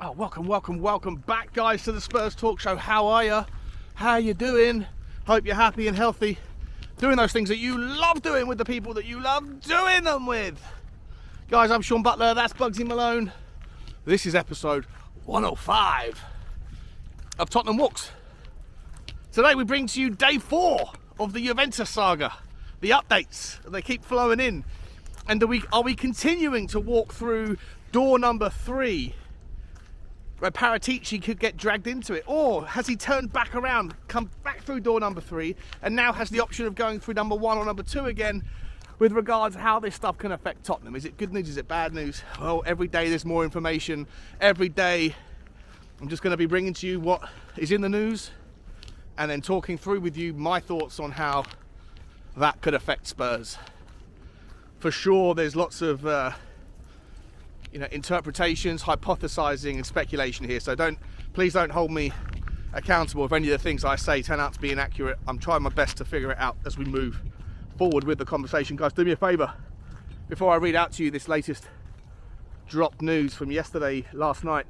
Oh, welcome back, guys, to the Spurs Talk Show. How are you? How you doing? Hope you're happy and healthy, doing those things that you love doing with the people that you love doing them with. Guys, I'm Sean Butler, that's Bugsy Malone. This is episode 105 of Tottenham Walks. Today we bring to you day 4 of the Juventus saga. The updates, they keep flowing in. And are we continuing to walk through door number 3, where Paratici could get dragged into it? Or has he turned back around, come back through door number 3, and now has the option of going through number 1 or number 2 again, with regards to how this stuff can affect Tottenham? Is it good news? Is it bad news? Well, every day there's more information. Every day I'm just going to be bringing to you what is in the news, and then talking through with you my thoughts on how that could affect Spurs. For sure, there's lots of interpretations, hypothesizing and speculation here, so please don't hold me accountable if any of the things I say turn out to be inaccurate. I'm trying my best to figure it out as we move forward with the conversation. Guys, do me a favor, before I read out to you this latest dropped news from last night,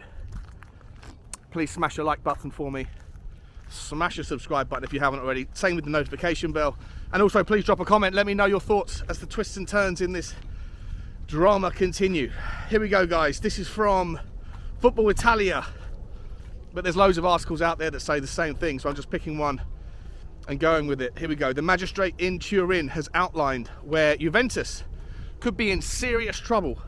please smash a like button for me, smash a subscribe button if you haven't already, same with the notification bell, and also please drop a comment. Let me know your thoughts as the twists and turns in this drama continue. Here we go, guys. This is from Football Italia, but there's loads of articles out there that say the same thing, so I'm just picking one and going with it. Here we go. The magistrate in Turin has outlined where Juventus could be in serious trouble,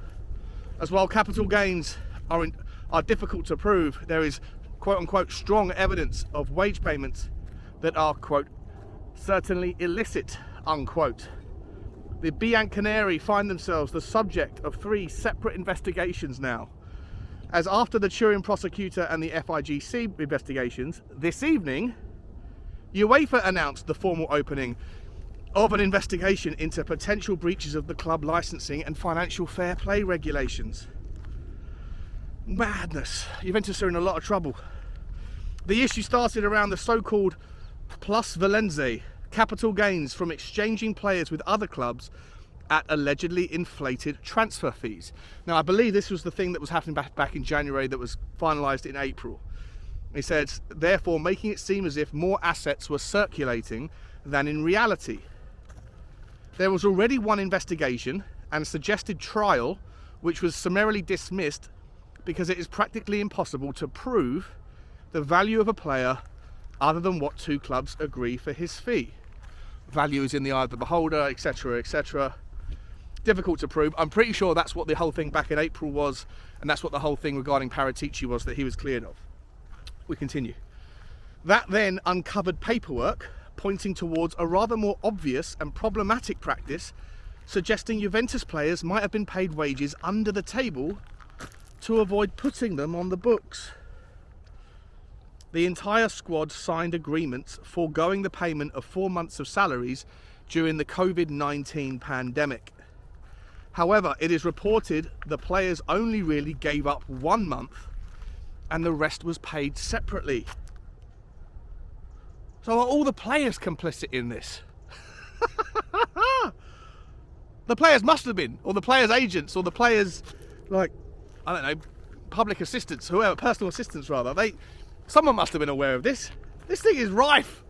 as while capital gains are difficult to prove, there is quote-unquote strong evidence of wage payments that are quote certainly illicit, unquote. The Bianconeri find themselves the subject of 3 separate investigations now, as after the Turin prosecutor and the FIGC investigations, this evening UEFA announced the formal opening of an investigation into potential breaches of the club licensing and financial fair play regulations. Madness. Juventus are in a lot of trouble. The issue started around the so-called plus valenze, capital gains from exchanging players with other clubs at allegedly inflated transfer fees. Now, I believe this was the thing that was happening back in January that was finalised in April. He said, therefore, making it seem as if more assets were circulating than in reality. There was already one investigation and a suggested trial, which was summarily dismissed because it is practically impossible to prove the value of a player other than what 2 clubs agree for his fee. Value is in the eye of the beholder, etc., etc. Difficult to prove. I'm pretty sure that's what the whole thing back in April was, and that's what the whole thing regarding Paratici was, that he was cleared of. We continue. That then uncovered paperwork pointing towards a rather more obvious and problematic practice, suggesting Juventus players might have been paid wages under the table to avoid putting them on the books. The entire squad signed agreements foregoing the payment of 4 months of salaries during the COVID-19 pandemic. However, it is reported the players only really gave up 1 month and the rest was paid separately. So are all the players complicit in this? The players must have been, or the players' agents, or the players, public assistants, whoever, personal assistants rather. Someone must have been aware of this. This thing is rife.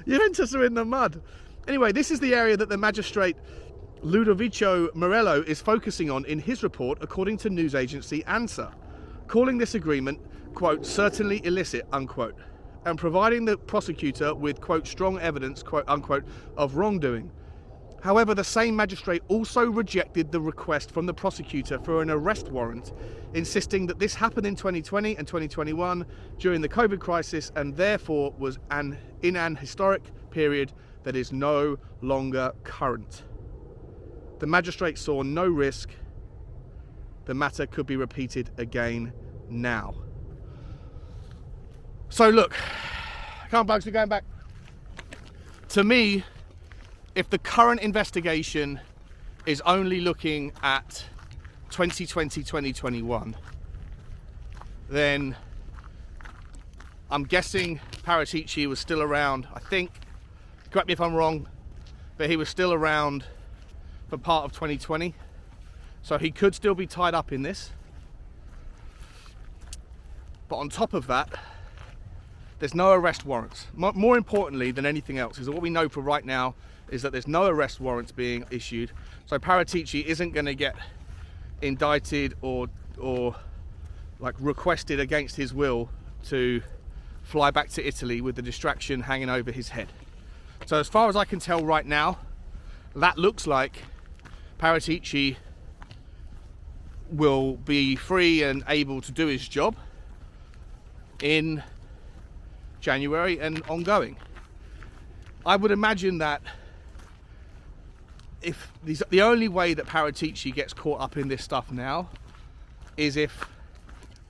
Juventus are in the mud. Anyway, this is the area that the magistrate Ludovico Morello is focusing on in his report, according to news agency ANSA, calling this agreement, quote, certainly illicit, unquote, and providing the prosecutor with, quote, strong evidence, quote, unquote, of wrongdoing. However, the same magistrate also rejected the request from the prosecutor for an arrest warrant, insisting that this happened in 2020 and 2021 during the COVID crisis and therefore was in an historic period that is no longer current. The magistrate saw no risk the matter could be repeated again now. So look, come on, Bugs, we're going back. To me, if the current investigation is only looking at 2020, 2021, then I'm guessing Paratici was still around, I think, correct me if I'm wrong, but he was still around for part of 2020. So he could still be tied up in this. But on top of that, there's no arrest warrants. More importantly than anything else is that what we know for right now is that there's no arrest warrants being issued. So Paratici isn't going to get indicted or like requested against his will to fly back to Italy with the distraction hanging over his head. So as far as I can tell right now, that looks like Paratici will be free and able to do his job in January and ongoing. I would imagine that if the only way that Paratici gets caught up in this stuff now is if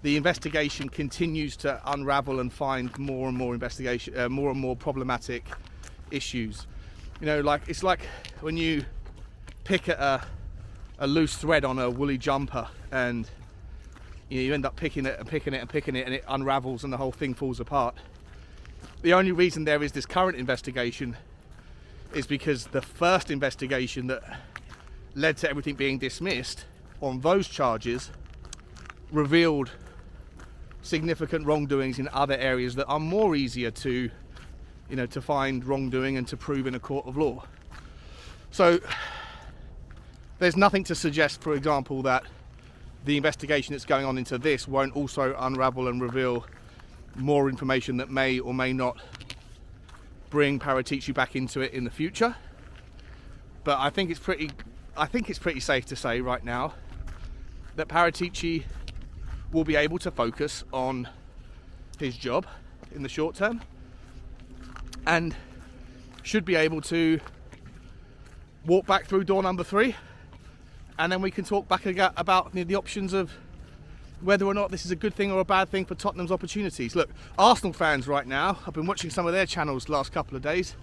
the investigation continues to unravel and find more and more more and more problematic issues. You know, like it's like when you pick at a loose thread on a woolly jumper and you end up picking it and it unravels and the whole thing falls apart. The only reason there is this current investigation is because the first investigation that led to everything being dismissed on those charges revealed significant wrongdoings in other areas that are more easier to, you know, to find wrongdoing and to prove in a court of law. So there's nothing to suggest, for example, that the investigation that's going on into this won't also unravel and reveal more information that may or may not bring Paratici back into it in the future. But I think it's pretty safe to say right now that Paratici will be able to focus on his job in the short term and should be able to walk back through door number 3, and then we can talk back about the options of whether or not this is a good thing or a bad thing for Tottenham's opportunities. Look, Arsenal fans right now, I've been watching some of their channels the last couple of days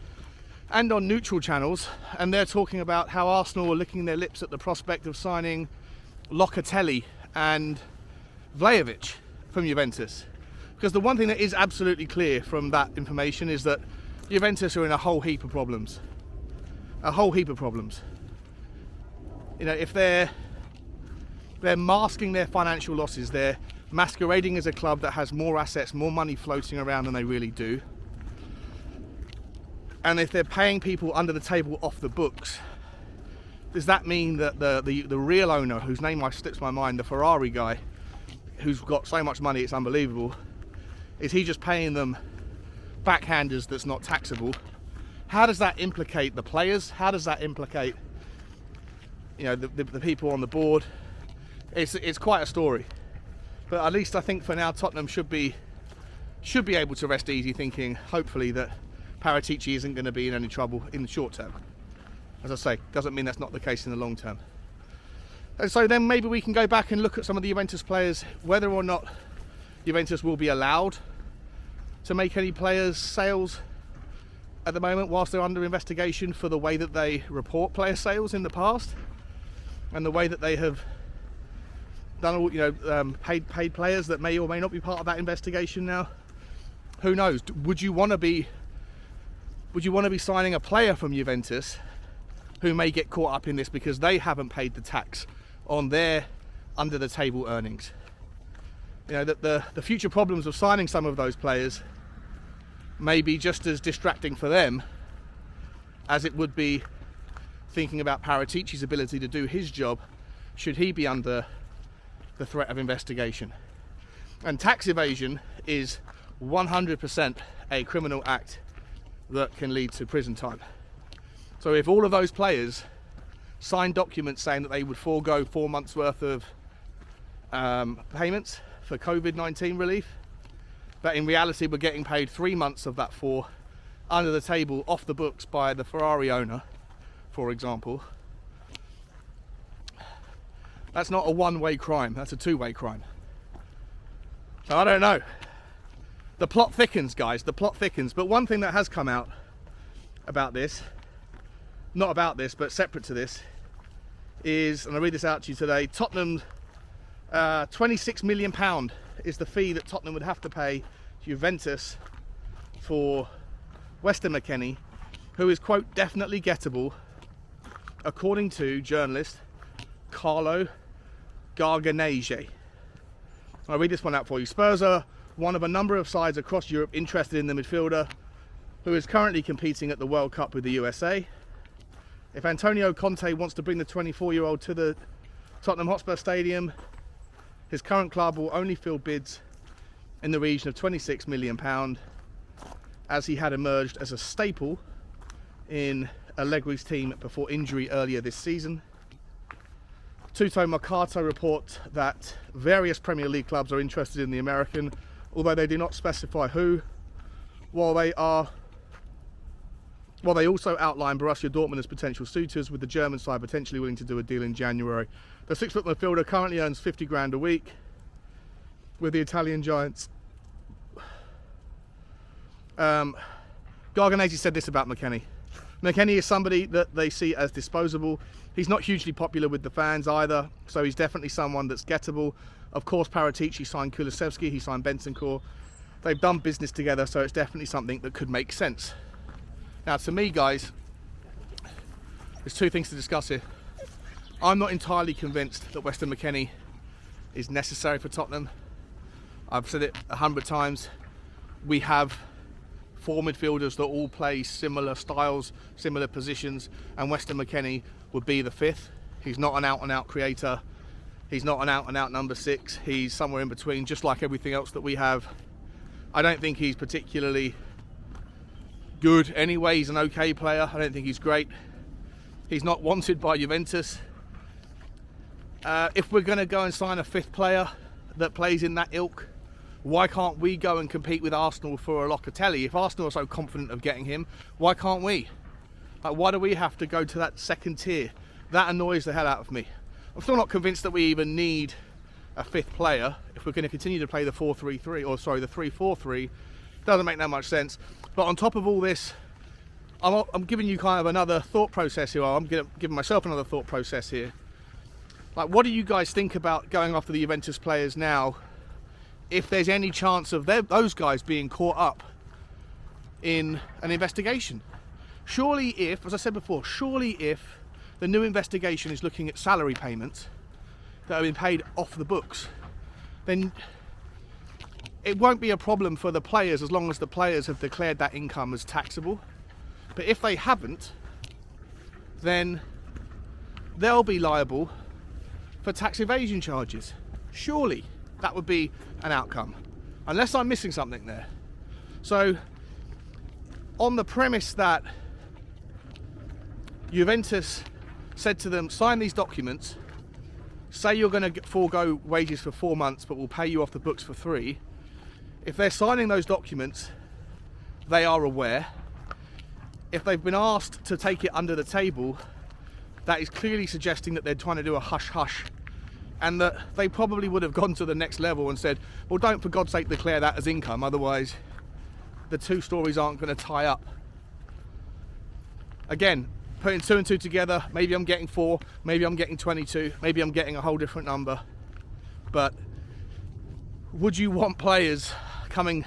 and on neutral channels, and they're talking about how Arsenal are licking their lips at the prospect of signing Locatelli and Vlahovic from Juventus. Because the one thing that is absolutely clear from that information is that Juventus are in a whole heap of problems. A whole heap of problems. You know, if they're masking their financial losses, they're masquerading as a club that has more assets, more money floating around than they really do. And if they're paying people under the table off the books, does that mean that the real owner, whose name slips my mind, the Ferrari guy, who's got so much money it's unbelievable, is he just paying them backhanders that's not taxable? How does that implicate the players? How does that implicate, you know, the people on the board? It's quite a story. But at least I think for now Tottenham should be able to rest easy, thinking hopefully that Paratici isn't going to be in any trouble in the short term. As I say, doesn't mean that's not the case in the long term. And so then maybe we can go back and look at some of the Juventus players, whether or not Juventus will be allowed to make any players sales at the moment whilst they're under investigation for the way that they report player sales in the past and the way that they have done all, you know, paid players that may or may not be part of that investigation now. Who knows? Would you want to be signing a player from Juventus who may get caught up in this because they haven't paid the tax on their under the table earnings? You know, that the future problems of signing some of those players may be just as distracting for them as it would be thinking about Paratici's ability to do his job should he be under the threat of investigation. And tax evasion is 100% a criminal act that can lead to prison time. So if all of those players signed documents saying that they would forego 4 months worth of payments for COVID-19 relief, but in reality we're getting paid 3 months of that 4 under the table off the books by the Ferrari owner, for example, that's not a one-way crime, that's a two-way crime. So I don't know. The plot thickens, guys, the plot thickens. But one thing that has come out about this, not about this, but separate to this, is, and I'll read this out to you today, Tottenham, £26 million is the fee that Tottenham would have to pay Juventus for Weston McKennie, who is, quote, definitely gettable, according to journalist Carlo Garganese. I'll read this one out for you. Spurs are one of a number of sides across Europe interested in the midfielder, who is currently competing at the World Cup with the USA. If Antonio Conte wants to bring the 24-year-old to the Tottenham Hotspur Stadium, his current club will only field bids in the region of £26 million, as he had emerged as a staple in Allegri's team before injury earlier this season. Tutto Mercato report that various Premier League clubs are interested in the American, although they do not specify who, while they also outline Borussia Dortmund as potential suitors, with the German side potentially willing to do a deal in January. The 6-foot midfielder currently earns 50 grand a week with the Italian giants. Garganese said this about McKennie. McKennie is somebody that they see as disposable. He's not hugely popular with the fans either, so he's definitely someone that's gettable. Of course, Paratici signed Kulusevski, he signed Bentancur. They've done business together, so it's definitely something that could make sense. Now, to me, guys, there's two things to discuss here. I'm not entirely convinced that Weston McKennie is necessary for Tottenham. I've said it 100 times. We have 4 midfielders that all play similar styles, similar positions, and Weston McKennie would be the 5th. He's not an out-and-out creator. He's not an out-and-out number 6. He's somewhere in between, just like everything else that we have. I don't think he's particularly good anyway. He's an okay player. I don't think he's great. He's not wanted by Juventus. If we're going to go and sign a 5th player that plays in that ilk, why can't we go and compete with Arsenal for a Locatelli? If Arsenal are so confident of getting him, why can't we? Like, why do we have to go to that second tier? That annoys the hell out of me. I'm still not convinced that we even need a 5th player if we're going to continue to play the 4-3-3, or sorry, the 3-4-3. Doesn't make that much sense. But on top of all this, I'm giving you kind of another thought process here. I'm giving myself another thought process here. Like, what do you guys think about going after the Juventus players now, if there's any chance of those guys being caught up in an investigation? Surely if, as I said before, surely if the new investigation is looking at salary payments that have been paid off the books, then it won't be a problem for the players as long as the players have declared that income as taxable. But if they haven't, then they'll be liable for tax evasion charges. Surely that would be an outcome, unless I'm missing something there. So, on the premise that Juventus said to them, sign these documents, say you're going to forego wages for 4 months but we'll pay you off the books for 3, if they're signing those documents, they are aware. If they've been asked to take it under the table, that is clearly suggesting that they're trying to do a hush-hush, and that they probably would have gone to the next level and said, well, don't for God's sake declare that as income, otherwise the two stories aren't going to tie up. Again, putting 2 and 2 together, maybe I'm getting 4, maybe I'm getting 22, maybe I'm getting a whole different number. But would you want players coming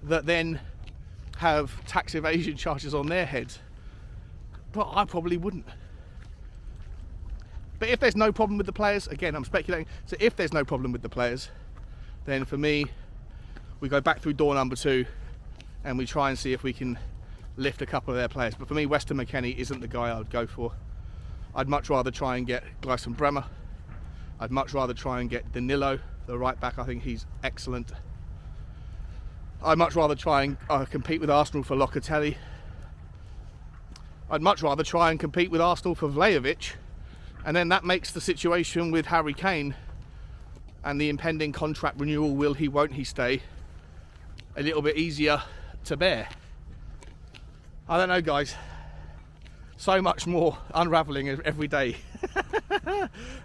that then have tax evasion charges on their heads? Well, I probably wouldn't. But if there's no problem with the players, again, I'm speculating, so if there's no problem with the players, then for me, we go back through door number 2 and we try and see if we can lift a couple of their players. But for me, Weston McKennie isn't the guy I would go for. I'd much rather try and get Gleison Bremer. I'd much rather try and get Danilo, the right back. I think he's excellent. I'd much rather try and compete with Arsenal for Locatelli. I'd much rather try and compete with Arsenal for Vlahovic. And then that makes the situation with Harry Kane and the impending contract renewal, will he, won't he stay, a little bit easier to bear. I don't know, guys. So much more unravelling every day.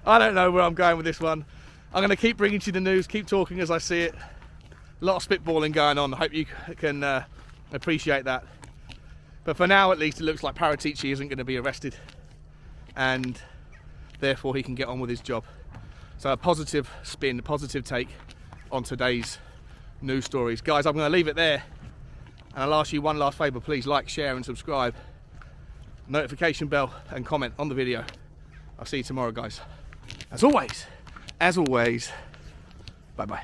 I don't know where I'm going with this one. I'm going to keep bringing to you the news, keep talking as I see it. A lot of spitballing going on. I hope you can appreciate that. But for now, at least, it looks like Paratici isn't going to be arrested, and therefore he can get on with his job. So a positive spin, a positive take on today's news stories. Guys, I'm going to leave it there, and I'll ask you one last favour. Please like, share and subscribe, notification bell and comment on the video. I'll see you tomorrow, guys. As always, bye bye.